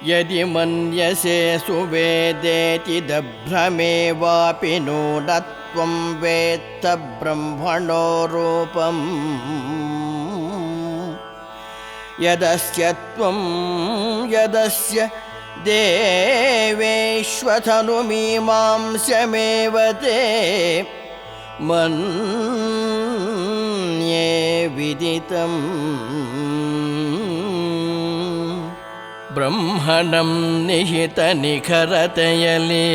ಯದಿ ಮನ್ಯಸೆ ಸುವೇದೇತಿ ದಭ್ರಮೇ ವಾಪಿ ನೂನತ್ವಂ ವೇತ್ತ ಬ್ರಹ್ಮಣೋ ರೂಪಂ ಯದಸ್ಯ ತ್ವಂ ಯದಸ್ಯ ದೇವೇಶ್ವತನುಮೀಮಾಂಸಮೇವ ತೇ ಮನ್ಯೇ ವಿದಿತಂ ಬ್ರಹ್ಮಣಂ ನಿಹಿತ ನಿಖರತೆಯಲಿ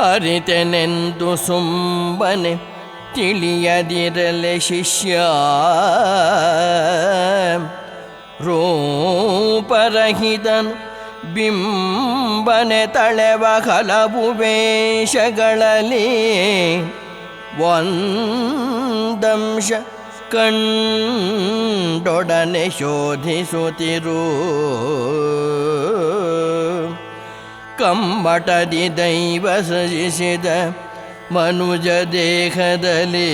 ಅರಿತೆನೆಂದು ಸುಮ್ಮನೆ ತಿಳಿಯದಿರಲೆ ಶಿಷ್ಯ ರೂಪರಹಿತನು ಬಿಂಬನೆ ತಳೆವ ಹಲವು ವೇಷಗಳಲ್ಲಿ ಒಂದಂಶ ಕಂಡೊಡನೆ ಶೋಧಿಸುತ್ತಿರು ಕಮ್ಮಟದಿ ದೈವ ಸೃಜಿಸಿದ ಮನುಜ ದೇಹದಲ್ಲಿ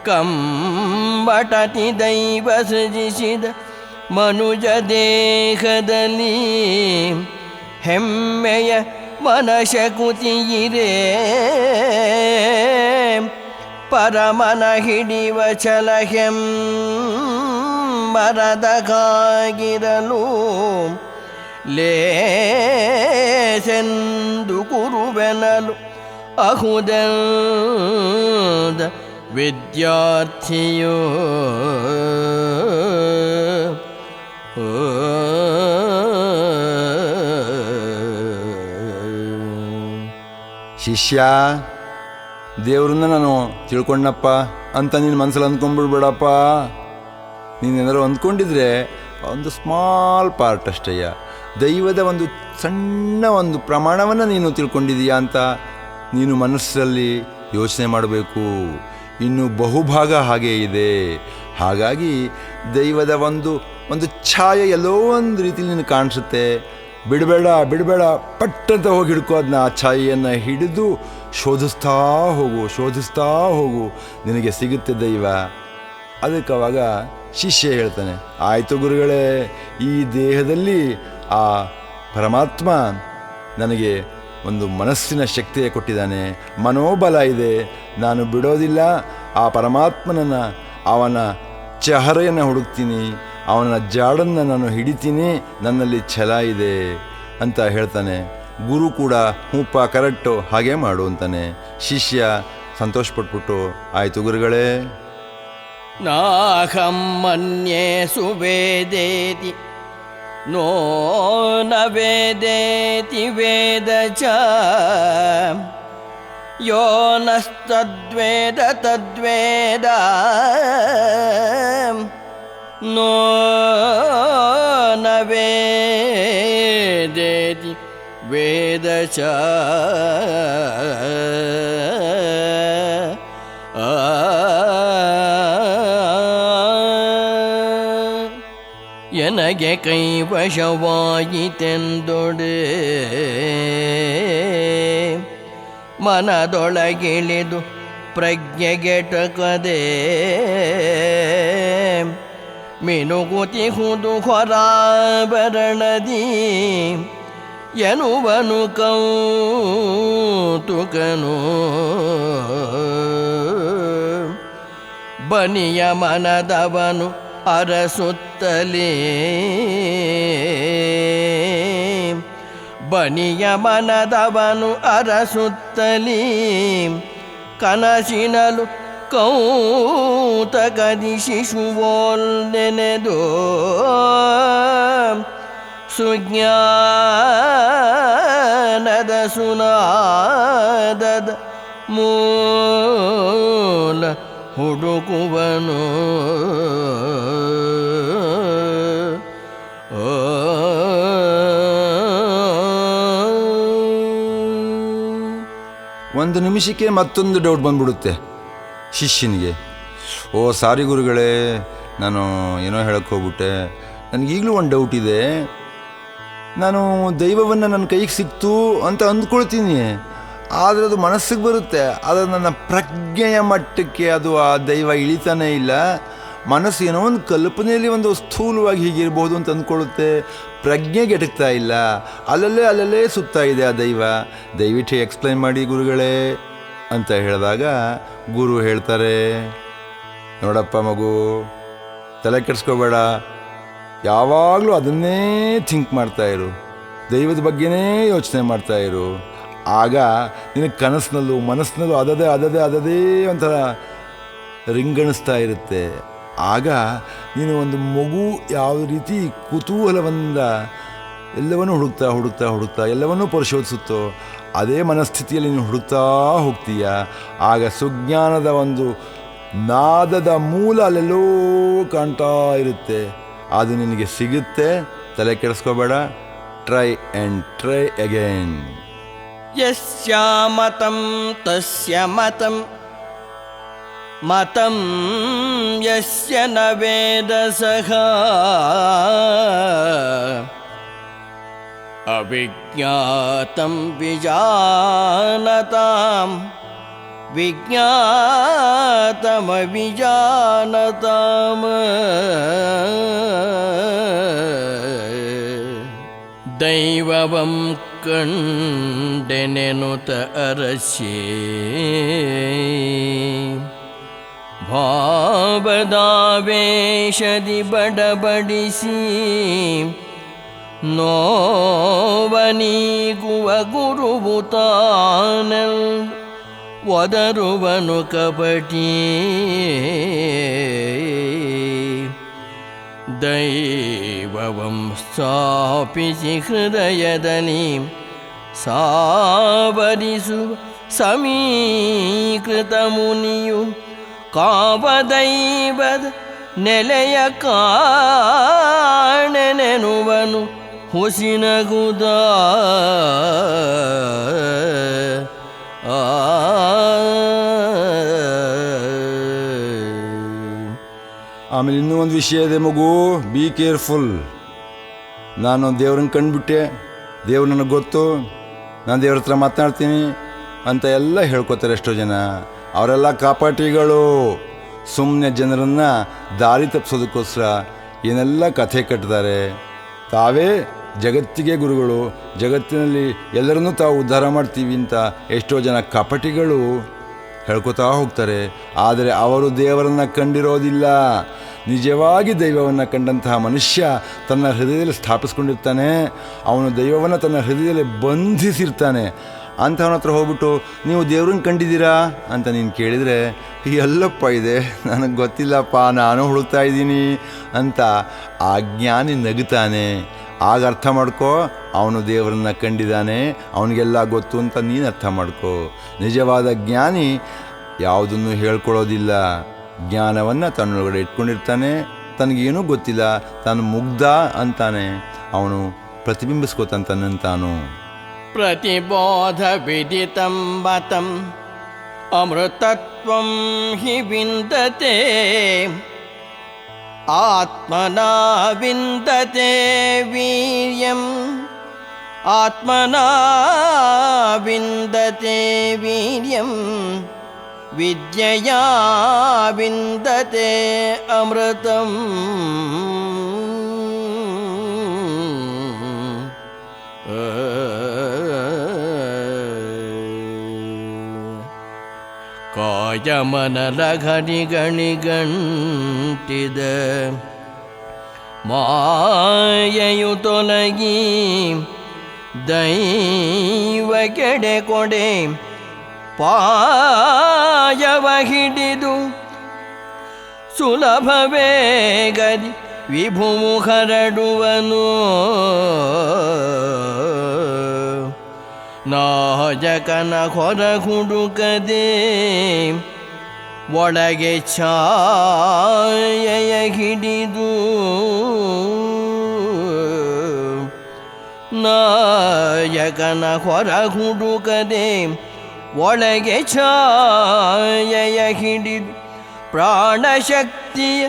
ಕಂಬಟತಿ ದೈವ ಸೃಜಿಸಿದ ಮನುಜ ದೇಹದಲ್ಲಿ ಹೆಮ್ಮೆಯ ಮನಶಕುತಿಯಿರೇ ಪರಮನ ಹಿಡಿವ ಛಲಹೆಂ ಮರದಗಾಗಿರಲು ಲೇಸೆಂದು ಕುರುವೆನಲು ಅಹುದೆಂದ ವಿದ್ಯಾರ್ಥಿಯೋ ಶಿಷ್ಯ, ದೇವ್ರನ್ನ ನಾನು ತಿಳ್ಕೊಂಡಪ್ಪ ಅಂತ ನೀನು ಮನಸ್ಸಲ್ಲಿ ಅಂದ್ಕೊಂಡ್ಬಿಡ್ಬೇಡಪ್ಪ. ನೀನೇನಾದ್ರು ಅಂದ್ಕೊಂಡಿದ್ರೆ ಒಂದು ಸ್ಮಾಲ್ ಪಾರ್ಟ್ ಅಷ್ಟಯ್ಯ. ದೈವದ ಒಂದು ಸಣ್ಣ ಒಂದು ಪ್ರಮಾಣವನ್ನು ನೀನು ತಿಳ್ಕೊಂಡಿದೀಯಾ ಅಂತ ನೀನು ಮನಸ್ಸಲ್ಲಿ ಯೋಚನೆ ಮಾಡಬೇಕು. ಇನ್ನು ಬಹುಭಾಗ ಹಾಗೇ ಇದೆ. ಹಾಗಾಗಿ ದೈವದ ಒಂದು ಛಾಯೆ ಎಲ್ಲೋ ಒಂದು ರೀತಿಲಿ ನೀನು ಕಾಣಿಸುತ್ತೆ. ಬಿಡಬೇಡ ಪಟ್ಟಂತ ಹೋಗಿ ಹಿಡ್ಕೋ ಅದನ್ನ. ಆ ಛಾಯೆಯನ್ನು ಹಿಡಿದು ಶೋಧಿಸ್ತಾ ಹೋಗು, ನಿನಗೆ ಸಿಗುತ್ತೆ ದೈವ. ಅದಕ್ಕೆ ಅವಾಗ ಶಿಷ್ಯ ಹೇಳ್ತಾನೆ, ಆಯಿತು ಗುರುಗಳೇ, ಈ ದೇಹದಲ್ಲಿ ಆ ಪರಮಾತ್ಮ ನನಗೆ ಒಂದು ಮನಸ್ಸಿನ ಶಕ್ತಿಯೇ ಕೊಟ್ಟಿದ್ದಾನೆ, ಮನೋಬಲ ಇದೆ. ನಾನು ಬಿಡೋದಿಲ್ಲ. ಆ ಪರಮಾತ್ಮನನ್ನು, ಅವನ ಚಹರೆಯನ್ನು ಹುಡುಕ್ತೀನಿ, ಅವನ ಜಾಡನ್ನು ನಾನು ಹಿಡಿತೀನಿ, ನನ್ನಲ್ಲಿ ಛಲ ಇದೆ ಅಂತ ಹೇಳ್ತಾನೆ. ಗುರು ಕೂಡ ಹೂಪ ಕರೆಕ್ಟು, ಹಾಗೆ ಮಾಡು ಅಂತಾನೆ. ಶಿಷ್ಯ ಸಂತೋಷಪಟ್ಬಿಟ್ಟು, ಆಯಿತು ಗುರುಗಳೇ. ನಾಹಂ ಮನ್ಯೇ ಸುವೇದೇತಿ ನೋ ನ ವೇದೇತಿ ವೇದ ಚ ಯೋ ನಸ್ತದ್ವೇದ ತದ್ವೇದ ನೋ ನ ವೇದೇತಿ ವೇದ ಚ ಎನಗೆ ಕೈವಶವಾಯಿತೆಂದೊಡೆ ಮನದೊಳಗಿಳಿದು ಪ್ರಜ್ಞೆಗೆಟಕದೆ ಮಿನುಗುತಿಹುದು ಹೊರಾಭರಣದಿ ಎನ್ನುವನು ಕೌತುಕನು ಬನಿಯ ಮನದವನು ಅರಸುತ್ತಲೇ ಬನಿಯ ಮನದವನು ಅರಸುತ್ತಲೀ ಕನಸಿನಲು ಕೌತಕದಿ ಶಿಶುವೋಲ್ ನೆನೆದು ಸುಜ್ಞಾನದ ಸುನಾದದ ಮೂಲ ಹುಡುಕುವನು. ಒಂದು ನಿಮಿಷಕ್ಕೆ ಮತ್ತೊಂದು ಡೌಟ್ ಬಂದ್ಬಿಡುತ್ತೆ ಶಿಷ್ಯನಿಗೆ. ಓ ಸಾರಿ ಗುರುಗಳೇ, ನಾನು ಏನೋ ಹೇಳಕ್ಕೆ ಹೋಗ್ಬಿಟ್ಟೆ. ನನಗೀಗಲೂ ಒಂದು ಡೌಟ್ ಇದೆ. ನಾನು ದೈವವನ್ನು ನನ್ನ ಕೈಗೆ ಸಿಕ್ತು ಅಂತ ಅಂದ್ಕೊಳ್ತೀನಿ, ಆದರೆ ಅದು ಮನಸ್ಸಿಗೆ ಬರುತ್ತೆ. ಆದರೆ ನನ್ನ ಪ್ರಜ್ಞೆಯ ಮಟ್ಟಕ್ಕೆ ಅದು ಆ ದೈವ ಇಳಿತಾನೇ ಇಲ್ಲ. ಮನಸ್ಸು ಏನೋ ಒಂದು ಕಲ್ಪನೆಯಲ್ಲಿ ಒಂದು ಸ್ಥೂಲವಾಗಿ ಹೀಗಿರ್ಬೋದು ಅಂತ ಅಂದ್ಕೊಳ್ಳುತ್ತೆ. ಪ್ರಜ್ಞೆಗೆ ಎಟಕ್ತಾ ಇಲ್ಲ, ಅಲ್ಲಲ್ಲೇ ಸುತ್ತಾ ಇದೆ ಆ ದೈವ. ದಯವಿಟ್ಟು ಎಕ್ಸ್ಪ್ಲೈನ್ ಮಾಡಿ ಗುರುಗಳೇ ಅಂತ ಹೇಳಿದಾಗ ಗುರು ಹೇಳ್ತಾರೆ, ನೋಡಪ್ಪ ಮಗು, ತಲೆ ಕೆಡಿಸ್ಕೋಬೇಡ, ಯಾವಾಗಲೂ ಅದನ್ನೇ ಥಿಂಕ್ ಮಾಡ್ತಾಯಿರು, ದೈವದ ಬಗ್ಗೆನೇ ಯೋಚನೆ ಮಾಡ್ತಾಯಿರು. ಆಗ ನಿನಗೆ ಕನಸಿನಲ್ಲೂ ಮನಸ್ಸಿನಲ್ಲೂ ಅದದೇ ಒಂಥರ ರಿಂಗಣಿಸ್ತಾ ಇರುತ್ತೆ. ಆಗ ನೀನು ಒಂದು ಮಗು ಯಾವ ರೀತಿ ಕುತೂಹಲದಿಂದ ಎಲ್ಲವನ್ನೂ ಹುಡುಕ್ತಾ ಎಲ್ಲವನ್ನೂ ಪರಿಶೋಧಿಸುತ್ತೋ ಅದೇ ಮನಸ್ಥಿತಿಯಲ್ಲಿ ನೀನು ಹುಡುಕ್ತಾ ಹೋಗ್ತೀಯ. ಆಗ ಸುಜ್ಞಾನದ ಒಂದು ನಾದದ ಮೂಲ ಅಲ್ಲೆಲ್ಲೋ ಕಾಣ್ತಾ ಇರುತ್ತೆ, ಅದು ನಿನಗೆ ಸಿಗುತ್ತೆ. ತಲೆ ಕೆಡಿಸ್ಕೋಬೇಡ, ಟ್ರೈ ಆ್ಯಂಡ್ ಟ್ರೈ ಅಗೇನ್. ಯಸ್ಯ ಮತಂ ತಸ್ಯ ಮತಂ ಮತಂ ಯಸ್ಯ ನ ವೇದ ಸಹ ಅವಿಜ್ಞಾತಂ ವಿಜಾನತಾಂ ವಿಜ್ಞಾತಮವಿಜಾನತಾಂ. ದೈವವಂ ಕಂಡೆನೆನುತ ಅರಸ್ಯೇ ಭಾವದಾವೇಶದಿ ಬಡಬಡಿಸಿ ನೋವನೀಗುವ ಗುರುವು ತಾನೆಲ್ ಒದರುವನು ಕಪಟಿ. ದೈವವಂ ಸ್ಥಾಪಿಸಿ ಹೃದಯದಲ್ಲಿ ಸಾವರಿಸುವ ಸಮೀಕೃತ ಮುನಿಯು ಕಾವದೈವದ ನೆಲೆಯ ಕಾಣೆನೆನುವನು ಹುಸಿನಗುದ. ಆಮೇಲೆ ಇನ್ನೂ ಒಂದು ವಿಷಯ ಇದೆ ಮಗು, ಬಿ ಕೇರ್ಫುಲ್. ನಾನು ದೇವ್ರನ್ನ ಕಂಡುಬಿಟ್ಟೆ, ದೇವ್ರು ನನಗೆ ಗೊತ್ತು, ನಾನು ದೇವ್ರ ಹತ್ರ ಮಾತನಾಡ್ತೀನಿ ಅಂತ ಎಲ್ಲ ಹೇಳ್ಕೊತಾರೆ ಎಷ್ಟೋ ಜನ. ಅವರೆಲ್ಲ ಕಾಪಾಟಿಗಳು. ಸುಮ್ಮನೆ ಜನರನ್ನು ದಾರಿ ತಪ್ಪಿಸೋದಕ್ಕೋಸ್ಕರ ಏನೆಲ್ಲ ಕಥೆ ಕಟ್ತಾರೆ. ತಾವೇ ಜಗತ್ತಿಗೆ ಗುರುಗಳು, ಜಗತ್ತಿನಲ್ಲಿ ಎಲ್ಲರನ್ನೂ ತಾವು ಉದ್ಧಾರ ಮಾಡ್ತೀವಿ ಅಂತ ಎಷ್ಟೋ ಜನ ಕಪಟಿಗಳು ಹೇಳ್ಕೊತಾ ಹೋಗ್ತಾರೆ. ಆದರೆ ಅವರು ದೇವರನ್ನು ಕಂಡಿರೋದಿಲ್ಲ. ನಿಜವಾಗಿ ದೈವವನ್ನು ಕಂಡಂತಹ ಮನುಷ್ಯ ತನ್ನ ಹೃದಯದಲ್ಲಿ ಸ್ಥಾಪಿಸ್ಕೊಂಡಿರ್ತಾನೆ. ಅವನು ದೈವವನ್ನು ತನ್ನ ಹೃದಯದಲ್ಲಿ ಬಂಧಿಸಿರ್ತಾನೆ. ಅಂಥವನ ಹತ್ರ ಹೋಗ್ಬಿಟ್ಟು ನೀವು ದೇವ್ರನ್ನ ಕಂಡಿದ್ದೀರಾ ಅಂತ ನೀನು ಕೇಳಿದರೆ, ಎಲ್ಲಪ್ಪ ಇದೆ, ನನಗೆ ಗೊತ್ತಿಲ್ಲಪ್ಪ, ನಾನು ಹುಡುಕ್ತಾ ಇದ್ದೀನಿ ಅಂತ ಆ ಜ್ಞಾನಿ ನಗುತ್ತಾನೆ. ಆಗ ಅರ್ಥ ಮಾಡ್ಕೋ, ಅವನು ದೇವರನ್ನ ಕಂಡಿದ್ದಾನೆ, ಅವನಿಗೆಲ್ಲ ಗೊತ್ತು ಅಂತ ನೀನು ಅರ್ಥ ಮಾಡ್ಕೋ. ನಿಜವಾದ ಜ್ಞಾನಿ ಯಾವುದನ್ನು ಹೇಳ್ಕೊಳ್ಳೋದಿಲ್ಲ. ಜ್ಞಾನವನ್ನು ತನ್ನೊಳಗಡೆ ಇಟ್ಕೊಂಡಿರ್ತಾನೆ. ತನಗೇನೂ ಗೊತ್ತಿಲ್ಲ, ತಾನು ಮುಗ್ಧ ಅಂತಾನೆ. ಅವನು ಪ್ರತಿಬಿಂಬಿಸ್ಕೋತಾನು. ಪ್ರತಿಬೋಧ ವಿದಿತಂ ಮತಂ ಅಮೃತತ್ವಂ ಹಿ ವಿಂದತೆ ಆತ್ಮನಾ ವಿಂದತೆ ವೀರ್ಯಂ ಆತ್ಮನಾ ವಿಂದತೆ ವೀರ್ಯಂ ವಿದ್ಯೆಯಾ ವಿಂದತೆ ಅಮೃತಂ. ಕಾಯಮನಲಘನಿಗಣಿಗಂಟಿದ ಮಾಯೆಯು ತೊಲಗಿ ದೈವ ಕೆಡೆ ಕೊಡೆ ಪಾಯವ ಹಿಡಿದು ಸುಲಭ ವೇಗದಿ ವಿಭುವು ಹರಡುವನು. ನಾಯಕನ ಹೊರ ಹುಡುಕದೆ ಒಳಗೆ ಛಾಯೆಯ ಹಿಡಿದು ನಾಯಕನ ಹೊರ ಹುಡುಕದೆ ಒಳಗೆ ಛಾಯೆಯ ಹಿಡಿದು ಪ್ರಾಣಶಕ್ತಿಯ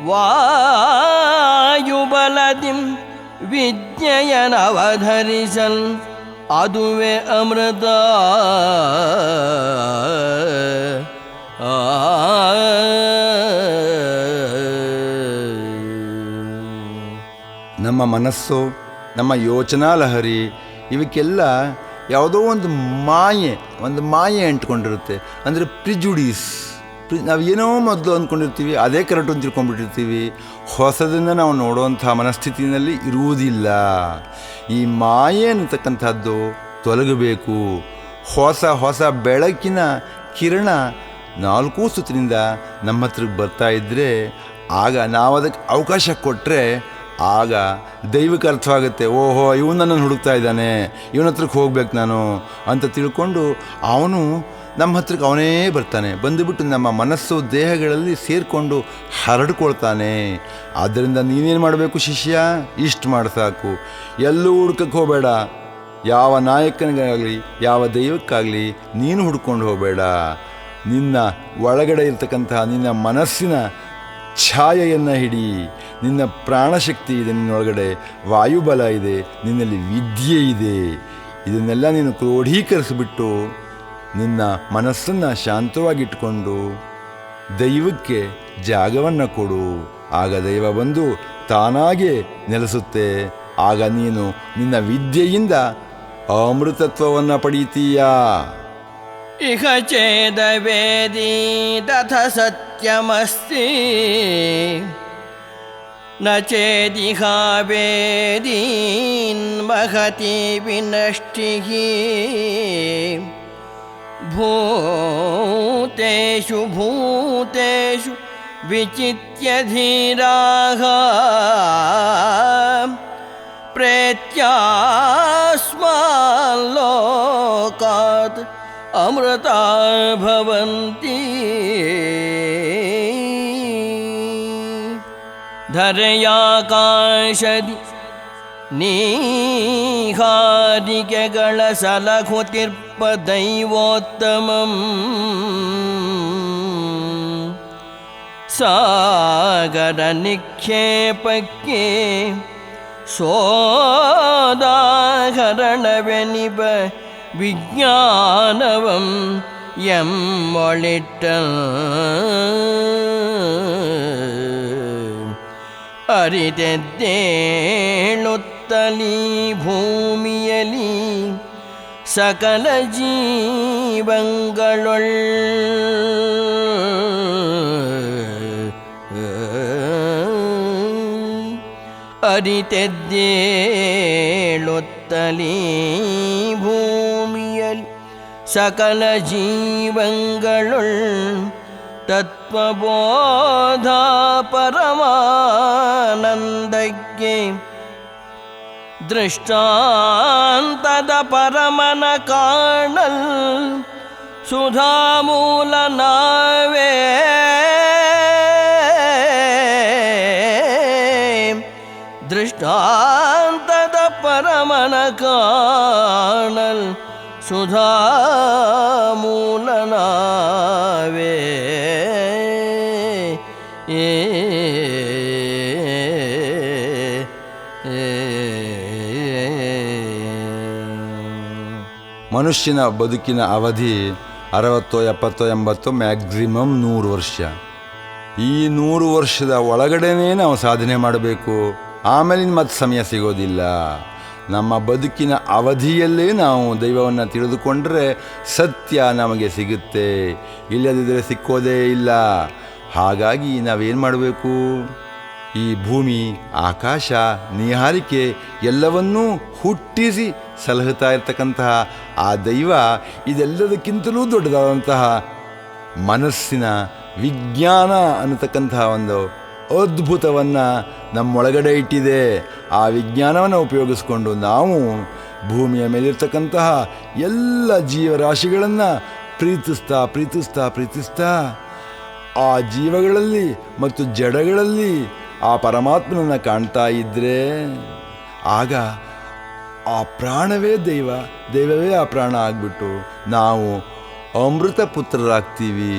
ವಾಯುಬಲದಿಂ ವಿದ್ಯೆಯನವಧರಿಸಲ್ ಅದುವೆ ಅಮೃತ. ಆ ನಮ್ಮ ಮನಸ್ಸು, ನಮ್ಮ ಯೋಚನಾ ಲಹರಿ ಇವಕ್ಕೆಲ್ಲ ಯಾವುದೋ ಒಂದು ಮಾಯೆ ಅಂಟ್ಕೊಂಡಿರುತ್ತೆ. ಅಂದರೆ ಪ್ರಿಜುಡೀಸ್. ನಾವು ಏನೋ ಮೊದಲು ಅಂದ್ಕೊಂಡಿರ್ತೀವಿ, ಅದೇ ಕರೆಕ್ಟು ಅಂತ ತಿಳ್ಕೊಂಡ್ಬಿಟ್ಟಿರ್ತೀವಿ. ಹೊಸದನ್ನು ನಾವು ನೋಡುವಂಥ ಮನಸ್ಥಿತಿಯಲ್ಲಿ ಇರುವುದಿಲ್ಲ. ಈ ಮಾಯೆ ಅನ್ನತಕ್ಕಂಥದ್ದು ತೊಲಗಬೇಕು. ಹೊಸ ಬೆಳಕಿನ ಕಿರಣ 4 ಸುತ್ತಿನಿಂದ ನಮ್ಮ ಹತ್ರಕ್ಕೆ ಬರ್ತಾ ಇದ್ದರೆ, ಆಗ ನಾವು ಅದಕ್ಕೆ ಅವಕಾಶ ಕೊಟ್ಟರೆ ಆಗ ದೈವಕ್ಕೆ ಅರ್ಥವಾಗುತ್ತೆ. ಓಹೋ, ಇವನು ನನ್ನನ್ನು ಹುಡುಕ್ತಾ ಇದ್ದಾನೆ, ಇವನ ಹತ್ರಕ್ಕೆ ಹೋಗ್ಬೇಕು ನಾನು ಅಂತ ತಿಳ್ಕೊಂಡು ಅವನು ನಮ್ಮ ಹತ್ರಕ್ಕೆ ಅವನೇ ಬರ್ತಾನೆ. ಬಂದುಬಿಟ್ಟು ನಮ್ಮ ಮನಸ್ಸು ದೇಹಗಳಲ್ಲಿ ಸೇರಿಕೊಂಡು ಹರಡ್ಕೊಳ್ತಾನೆ. ಆದ್ದರಿಂದ ನೀನೇನು ಮಾಡಬೇಕು ಶಿಷ್ಯ? ಇಷ್ಟು ಮಾಡಿ ಸಾಕು. ಎಲ್ಲೂ ಹುಡ್ಕಕ್ಕೆ ಹೋಗಬೇಡ. ಯಾವ ನಾಯಕನಿಗಾಗಲಿ ಯಾವ ದೈವಕ್ಕಾಗಲಿ ನೀನು ಹುಡ್ಕೊಂಡು ಹೋಗಬೇಡ. ನಿನ್ನ ಒಳಗಡೆ ಇರ್ತಕ್ಕಂತಹ ನಿನ್ನ ಮನಸ್ಸಿನ ಛಾಯೆಯನ್ನು ಹಿಡಿ. ನಿನ್ನ ಪ್ರಾಣಶಕ್ತಿ ಇದೆ, ನಿನ್ನೊಳಗಡೆ ವಾಯುಬಲ ಇದೆ, ನಿನ್ನಲ್ಲಿ ವಿದ್ಯೆ ಇದೆ. ಇದನ್ನೆಲ್ಲ ನೀನು ಕ್ರೋಢೀಕರಿಸಿಬಿಟ್ಟು ನಿನ್ನ ಮನಸ್ಸನ್ನು ಶಾಂತವಾಗಿಟ್ಕೊಂಡು ದೈವಕ್ಕೆ ಜಾಗವನ್ನು ಕೊಡು. ಆಗ ದೈವ ಬಂದು ತಾನಾಗೇ ನೆಲೆಸುತ್ತೆ. ಆಗ ನೀನು ನಿನ್ನ ವಿದ್ಯೆಯಿಂದ ಅಮೃತತ್ವವನ್ನು ಪಡೀತೀಯಾ. ಇಹ ಚೇದವೇದಿ ತಥ ಸತ್ಯಮಸ್ತಿ ನ ಚೇದಿಹ ವೇದೀನ್ ಮಹತಿ ವಿನಷ್ಟಿಃ ಭೂತೇಷು ವಿಚಿತ್ಯ ಧೀರಾಃ ಪ್ರೇತ್ಯಾಸ್ಮಾಲ್ಲೋಕಾತ್ ಅಮೃತ ಭವಂತಿ. ಧರೆಯಾಕಾಶದಿ ನೀಹಾರಿಕೆಗಳ ಸಲಹುತಿರ್ಪ ದೈವೋತ್ತಮಂ ಸಾಗರ ನಿಕ್ಷೇಪಕ್ಕೆ ಸೋದಾಹರಣವೆನಿಬ ವಿಜ್ಞಾನವಂ ಎಮ್ಮೊಳಿಟ್ಟ ಅರಿತೆದ್ದೇಳುತ್ತಲೀ ಭೂಮಿಯಲಿ ಸಕಲ ಜೀವಂಗಳೊಳ್ ಅರಿತೆದ್ದೇಳುತ್ತಲೀ ಭೂಮಿಯಲಿ ಸಕಲ ಜೀವಂಗಳೊಳ್ ತತ್ವಬೋಧ ಪರಮಾನಂದಕ್ಕೆ ದೃಷ್ಟಾಂತದ ಪರಮನ ಕಾಣಲ್ ಸುಧಾಮೂಲ ನಾವೇ. ದೃಷ್ಟಾಂತದ ಪರಮನ ಕಾಣಲ್ ಸುಧಾಮೂಲ ನಾವೇ. ಮನುಷ್ಯನ ಬದುಕಿನ ಅವಧಿ 60, 70, 80, ಮ್ಯಾಕ್ಸಿಮಮ್ 100 ವರ್ಷ. ಈ 100 ವರ್ಷದ ಒಳಗಡೆನೇ ನಾವು ಸಾಧನೆ ಮಾಡಬೇಕು. ಆಮೇಲೆ ಮತ್ತೆ ಸಮಯ ಸಿಗೋದಿಲ್ಲ. ನಮ್ಮ ಬದುಕಿನ ಅವಧಿಯಲ್ಲೇ ನಾವು ದೈವವನ್ನು ತಿಳಿದುಕೊಂಡ್ರೆ ಸತ್ಯ ನಮಗೆ ಸಿಗುತ್ತೆ, ಇಲ್ಲದಿದ್ದರೆ ಸಿಕ್ಕೋದೇ ಇಲ್ಲ. ಹಾಗಾಗಿ ನಾವೇನು ಮಾಡಬೇಕು? ಈ ಭೂಮಿ, ಆಕಾಶ, ನೀಹಾರಿಕೆ ಎಲ್ಲವನ್ನೂ ಹುಟ್ಟಿಸಿ ಸಲಹುತ್ತಾ ಇರ್ತಕ್ಕಂತಹ ಆ ದೈವ ಇದೆಲ್ಲದಕ್ಕಿಂತಲೂ ದೊಡ್ಡದಾದಂತಹ ಮನಸ್ಸಿನ ವಿಜ್ಞಾನ ಅನ್ನತಕ್ಕಂತಹ ಒಂದು ಅದ್ಭುತವನ್ನು ನಮ್ಮೊಳಗಡೆ ಇಟ್ಟಿದೆ. ಆ ವಿಜ್ಞಾನವನ್ನು ಉಪಯೋಗಿಸ್ಕೊಂಡು ನಾವು ಭೂಮಿಯ ಮೇಲಿರ್ತಕ್ಕಂತಹ ಎಲ್ಲ ಜೀವರಾಶಿಗಳನ್ನು ಪ್ರೀತಿಸ್ತಾ ಆ ಜೀವಗಳಲ್ಲಿ ಮತ್ತು ಜಡಗಳಲ್ಲಿ ಆ ಪರಮಾತ್ಮನನ್ನು ಕಾಣ್ತಾ ಇದ್ದರೆ ಆಗ ಆ ಪ್ರಾಣವೇ ದೈವ, ದೈವವೇ ಆ ಪ್ರಾಣ ಆಗಿಬಿಟ್ಟು ನಾವು ಅಮೃತ ಪುತ್ರರಾಗ್ತೀವಿ,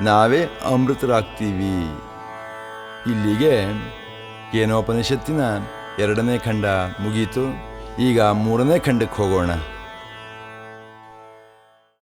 ನಾವೇ ಅಮೃತರಾಗ್ತೀವಿ. ಇಲ್ಲಿಗೆ ಕೇನೋಪನಿಷತ್ತಿನ 2ನೇ ಖಂಡ ಮುಗೀತು. ಈಗ 3ನೇ ಖಂಡಕ್ಕೆ ಹೋಗೋಣ.